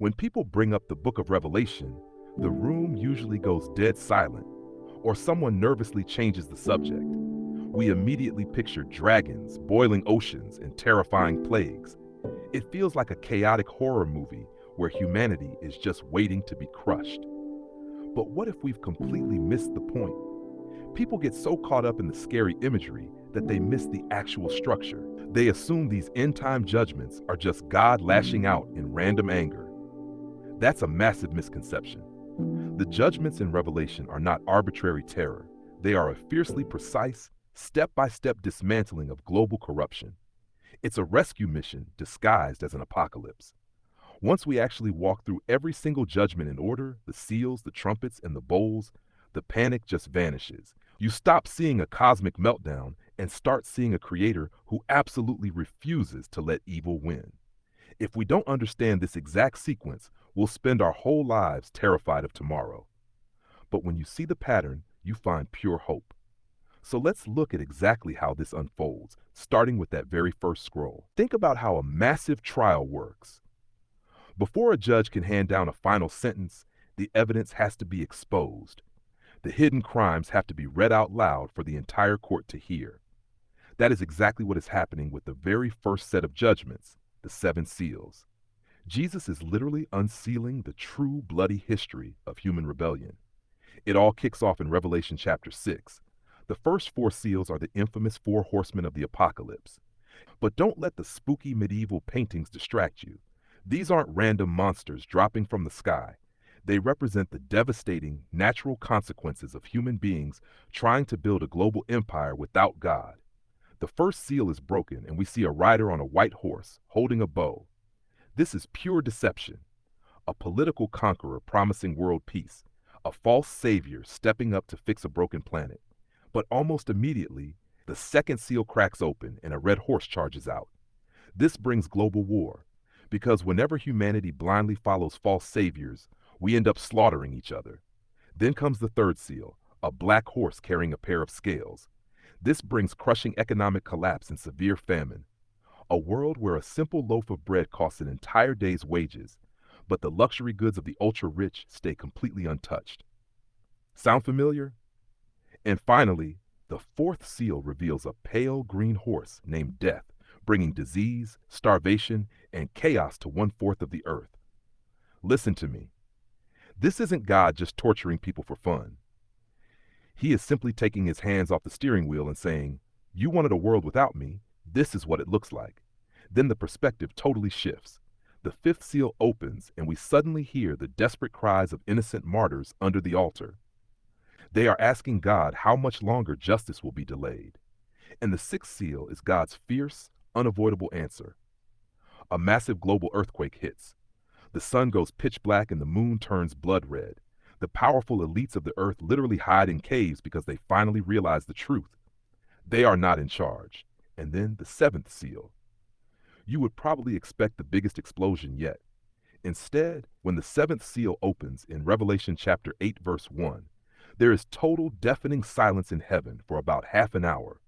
When people bring up the book of Revelation, the room usually goes dead silent, or someone nervously changes the subject. We immediately picture dragons, boiling oceans, and terrifying plagues. It feels like a chaotic horror movie where humanity is just waiting to be crushed. But what if we've completely missed the point? People get so caught up in the scary imagery that they miss the actual structure. They assume these end-time judgments are just God lashing out in random anger. That's a massive misconception. The judgments in Revelation are not arbitrary terror. They are a fiercely precise, step-by-step dismantling of global corruption. It's a rescue mission disguised as an apocalypse. Once we actually walk through every single judgment in order, the seals, the trumpets, and the bowls, the panic just vanishes. You stop seeing a cosmic meltdown and start seeing a creator who absolutely refuses to let evil win. If we don't understand this exact sequence, we'll spend our whole lives terrified of tomorrow. But when you see the pattern, you find pure hope. So let's look at exactly how this unfolds, starting with that very first scroll. Think about how a massive trial works. Before a judge can hand down a final sentence, the evidence has to be exposed. The hidden crimes have to be read out loud for the entire court to hear. That is exactly what is happening with the very first set of judgments, the seven seals. Jesus is literally unsealing the true bloody history of human rebellion. It all kicks off in Revelation chapter 6. The first four seals are the infamous four horsemen of the apocalypse. But don't let the spooky medieval paintings distract you. These aren't random monsters dropping from the sky. They represent the devastating natural consequences of human beings trying to build a global empire without God. The first seal is broken, and we see a rider on a white horse holding a bow. This is pure deception. A political conqueror promising world peace, a false savior stepping up to fix a broken planet. But almost immediately, the second seal cracks open and a red horse charges out. This brings global war, because whenever humanity blindly follows false saviors, we end up slaughtering each other. Then comes the third seal, a black horse carrying a pair of scales. This brings crushing economic collapse and severe famine. A world where a simple loaf of bread costs an entire day's wages, but the luxury goods of the ultra-rich stay completely untouched. Sound familiar? And finally, the fourth seal reveals a pale green horse named Death, bringing disease, starvation, and chaos to 1/4 of the earth. Listen to me. This isn't God just torturing people for fun. He is simply taking his hands off the steering wheel and saying, "You wanted a world without me, this is what it looks like." Then the perspective totally shifts. The fifth seal opens, and we suddenly hear the desperate cries of innocent martyrs under the altar. They are asking God how much longer justice will be delayed. And the sixth seal is God's fierce, unavoidable answer. A massive global earthquake hits. The sun goes pitch black and the moon turns blood red. The powerful elites of the earth literally hide in caves because they finally realize the truth. They are not in charge. And then the seventh seal. You would probably expect the biggest explosion yet. Instead, when the seventh seal opens in Revelation chapter 8 verse 1, there is total deafening silence in heaven for about half an hour.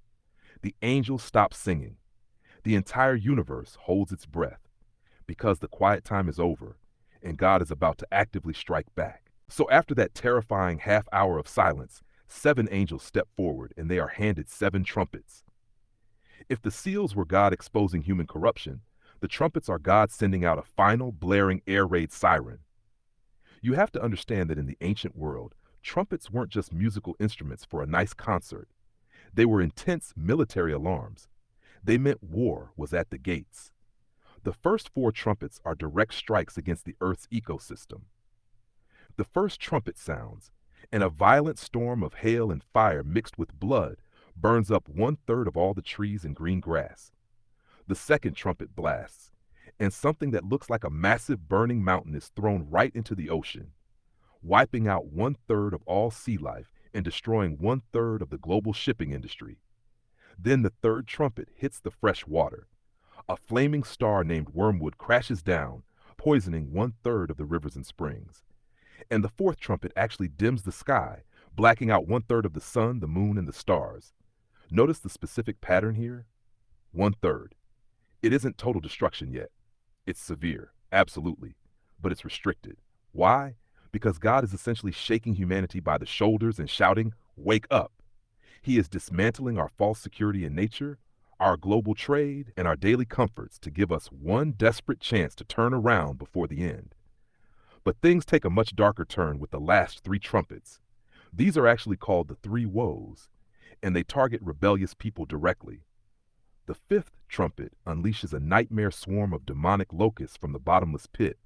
The angels stop singing. The entire universe holds its breath because the quiet time is over and God is about to actively strike back. So after that terrifying half hour of silence, 7 angels step forward and they are handed 7 trumpets. If the seals were God exposing human corruption, the trumpets are God sending out a final blaring air raid siren. You have to understand that in the ancient world, trumpets weren't just musical instruments for a nice concert. They were intense military alarms. They meant war was at the gates. The first 4 trumpets are direct strikes against the Earth's ecosystem. The first trumpet sounds, and a violent storm of hail and fire mixed with blood burns up 1/3 of all the trees and green grass. The second trumpet blasts, and something that looks like a massive burning mountain is thrown right into the ocean, wiping out 1/3 of all sea life and destroying 1/3 of the global shipping industry. Then the third trumpet hits the fresh water. A flaming star named Wormwood crashes down, poisoning 1/3 of the rivers and springs. And the fourth trumpet actually dims the sky, blacking out 1/3 of the sun, the moon, and the stars. Notice the specific pattern here? 1/3. It isn't total destruction yet. It's severe, absolutely. but it's restricted. Why? Because God is essentially shaking humanity by the shoulders and shouting, "Wake up." He is dismantling our false security in nature, our global trade, and our daily comforts to give us one desperate chance to turn around before the end. But things take a much darker turn with the last three trumpets. These are actually called the three woes, and they target rebellious people directly. The fifth trumpet unleashes a nightmare swarm of demonic locusts from the bottomless pit.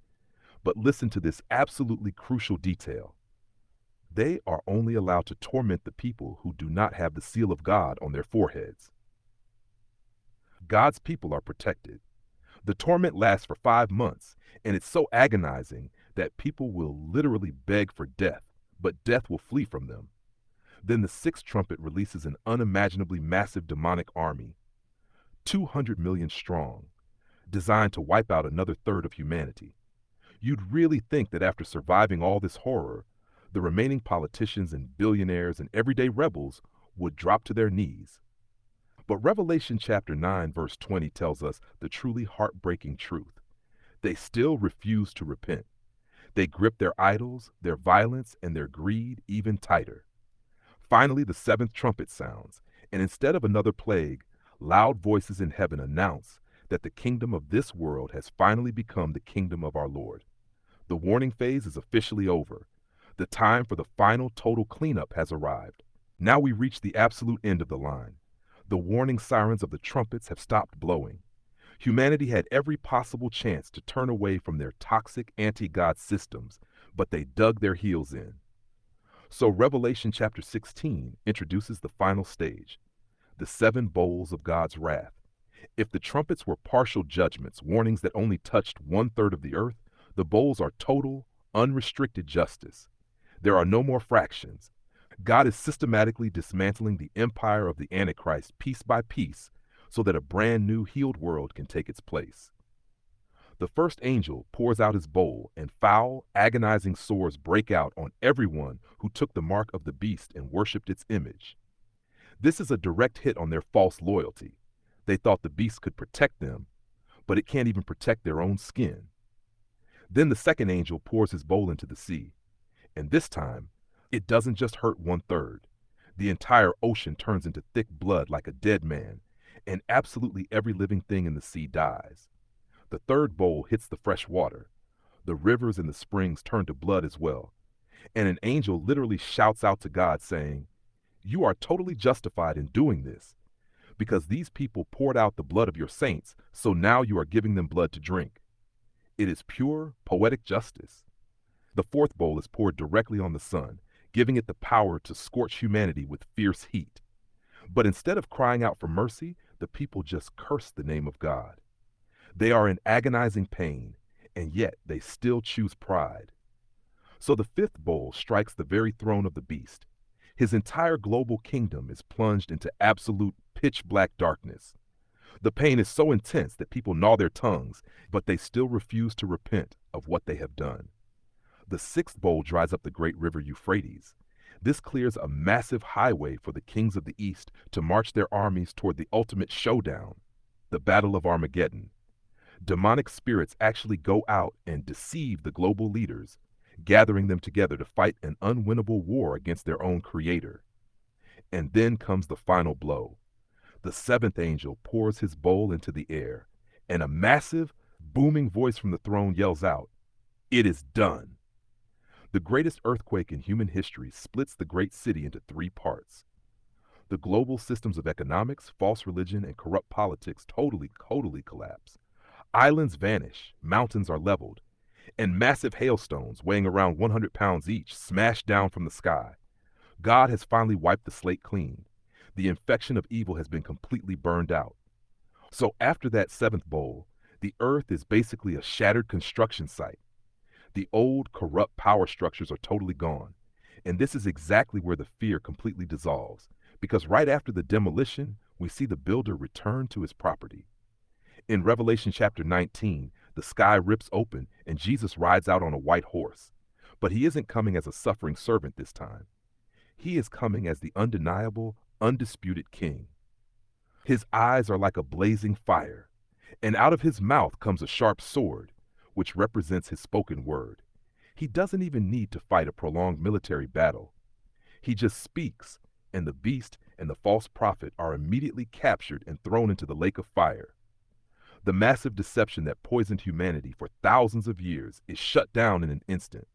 But listen to this absolutely crucial detail. They are only allowed to torment the people who do not have the seal of God on their foreheads. God's people are protected. The torment lasts for 5 months, and it's so agonizing that people will literally beg for death, but death will flee from them. Then the sixth trumpet releases an unimaginably massive demonic army, 200 million strong, designed to wipe out another third of humanity. You'd really think that after surviving all this horror, the remaining politicians and billionaires and everyday rebels would drop to their knees. But Revelation chapter 9 verse 20 tells us the truly heartbreaking truth. They still refuse to repent. They grip their idols, their violence, and their greed even tighter. Finally, the seventh trumpet sounds, and instead of another plague, loud voices in heaven announce that the kingdom of this world has finally become the kingdom of our Lord. The warning phase is officially over. The time for the final total cleanup has arrived. Now we reach the absolute end of the line. The warning sirens of the trumpets have stopped blowing. Humanity had every possible chance to turn away from their toxic anti-God systems, but they dug their heels in. So Revelation chapter 16 introduces the final stage, the seven bowls of God's wrath. If the trumpets were partial judgments, warnings that only touched 1/3 of the earth, the bowls are total, unrestricted justice. There are no more fractions. God is systematically dismantling the empire of the Antichrist piece by piece so that a brand new healed world can take its place. The first angel pours out his bowl, and foul, agonizing sores break out on everyone who took the mark of the beast and worshipped its image. This is a direct hit on their false loyalty. They thought the beast could protect them, but it can't even protect their own skin. Then the second angel pours his bowl into the sea, and this time, it doesn't just hurt 1/3. The entire ocean turns into thick blood like a dead man, and absolutely every living thing in the sea dies. The third bowl hits the fresh water. The rivers and the springs turn to blood as well. And an angel literally shouts out to God saying, "You are totally justified in doing this, because these people poured out the blood of your saints, so now you are giving them blood to drink." It is pure, poetic justice. The fourth bowl is poured directly on the sun, giving it the power to scorch humanity with fierce heat. But instead of crying out for mercy, the people just curse the name of God. They are in agonizing pain, and yet they still choose pride. So the fifth bowl strikes the very throne of the beast. His entire global kingdom is plunged into absolute pitch-black darkness. The pain is so intense that people gnaw their tongues, but they still refuse to repent of what they have done. The sixth bowl dries up the great river Euphrates. This clears a massive highway for the kings of the east to march their armies toward the ultimate showdown, the Battle of Armageddon. Demonic spirits actually go out and deceive the global leaders, gathering them together to fight an unwinnable war against their own creator. And then comes the final blow. The seventh angel pours his bowl into the air, and a massive, booming voice from the throne yells out, "It is done." The greatest earthquake in human history splits the great city into three parts. The global systems of economics, false religion, and corrupt politics totally collapse. Islands vanish, mountains are leveled, and massive hailstones weighing around 100 pounds each smash down from the sky. God has finally wiped the slate clean. The infection of evil has been completely burned out. So after that seventh bowl, the earth is basically a shattered construction site. The old, corrupt power structures are totally gone. And this is exactly where the fear completely dissolves, because right after the demolition, we see the builder return to his property. In Revelation chapter 19, the sky rips open and Jesus rides out on a white horse. But he isn't coming as a suffering servant this time. He is coming as the undeniable, undisputed king. His eyes are like a blazing fire, and out of his mouth comes a sharp sword, which represents his spoken word. He doesn't even need to fight a prolonged military battle. He just speaks, and the beast and the false prophet are immediately captured and thrown into the lake of fire. The massive deception that poisoned humanity for thousands of years is shut down in an instant.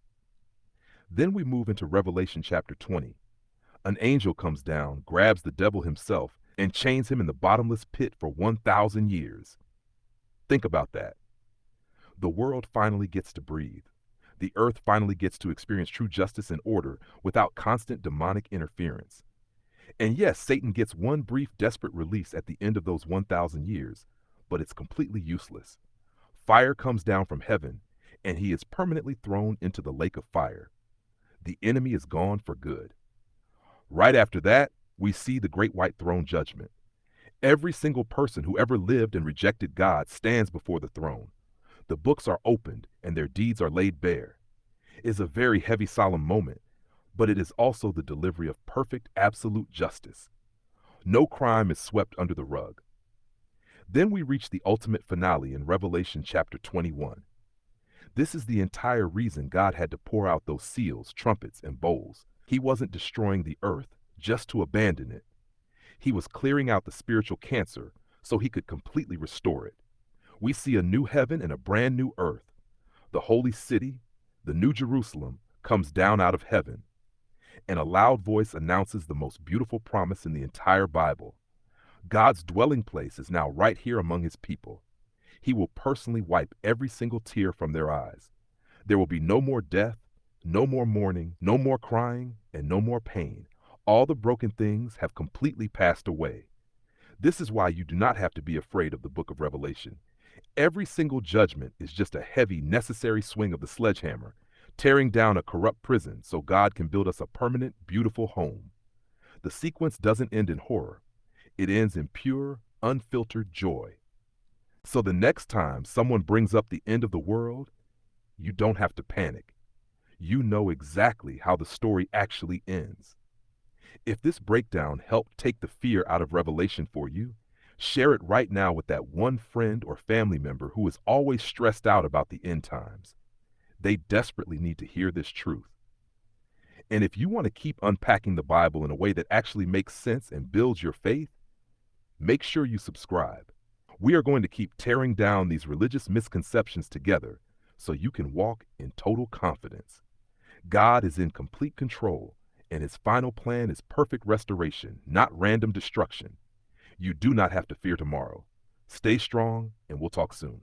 Then we move into Revelation chapter 20. An angel comes down, grabs the devil himself, and chains him in the bottomless pit for 1,000 years. Think about that. The world finally gets to breathe. The earth finally gets to experience true justice and order without constant demonic interference. And yes, Satan gets one brief, desperate release at the end of those 1,000 years, but it's completely useless. Fire comes down from heaven, and he is permanently thrown into the lake of fire. The enemy is gone for good. Right after that, we see the great white throne judgment. Every single person who ever lived and rejected God stands before the throne. The books are opened, and their deeds are laid bare. It is a very heavy, solemn moment, but it is also the delivery of perfect, absolute justice. No crime is swept under the rug. Then we reach the ultimate finale in Revelation chapter 21. This is the entire reason God had to pour out those seals, trumpets, and bowls. He wasn't destroying the earth just to abandon it. He was clearing out the spiritual cancer so he could completely restore it. We see a new heaven and a brand new earth. The holy city, the new Jerusalem, comes down out of heaven, and a loud voice announces the most beautiful promise in the entire Bible. God's dwelling place is now right here among his people. He will personally wipe every single tear from their eyes. There will be no more death, no more mourning, no more crying, and no more pain. All the broken things have completely passed away. This is why you do not have to be afraid of the book of Revelation. Every single judgment is just a heavy, necessary swing of the sledgehammer, tearing down a corrupt prison so God can build us a permanent, beautiful home. The sequence doesn't end in horror. It ends in pure, unfiltered joy. So the next time someone brings up the end of the world, you don't have to panic. You know exactly how the story actually ends. If this breakdown helped take the fear out of Revelation for you, share it right now with that one friend or family member who is always stressed out about the end times. They desperately need to hear this truth. And if you want to keep unpacking the Bible in a way that actually makes sense and builds your faith, make sure you subscribe. We are going to keep tearing down these religious misconceptions together so you can walk in total confidence. God is in complete control, and his final plan is perfect restoration, not random destruction. You do not have to fear tomorrow. Stay strong, and we'll talk soon.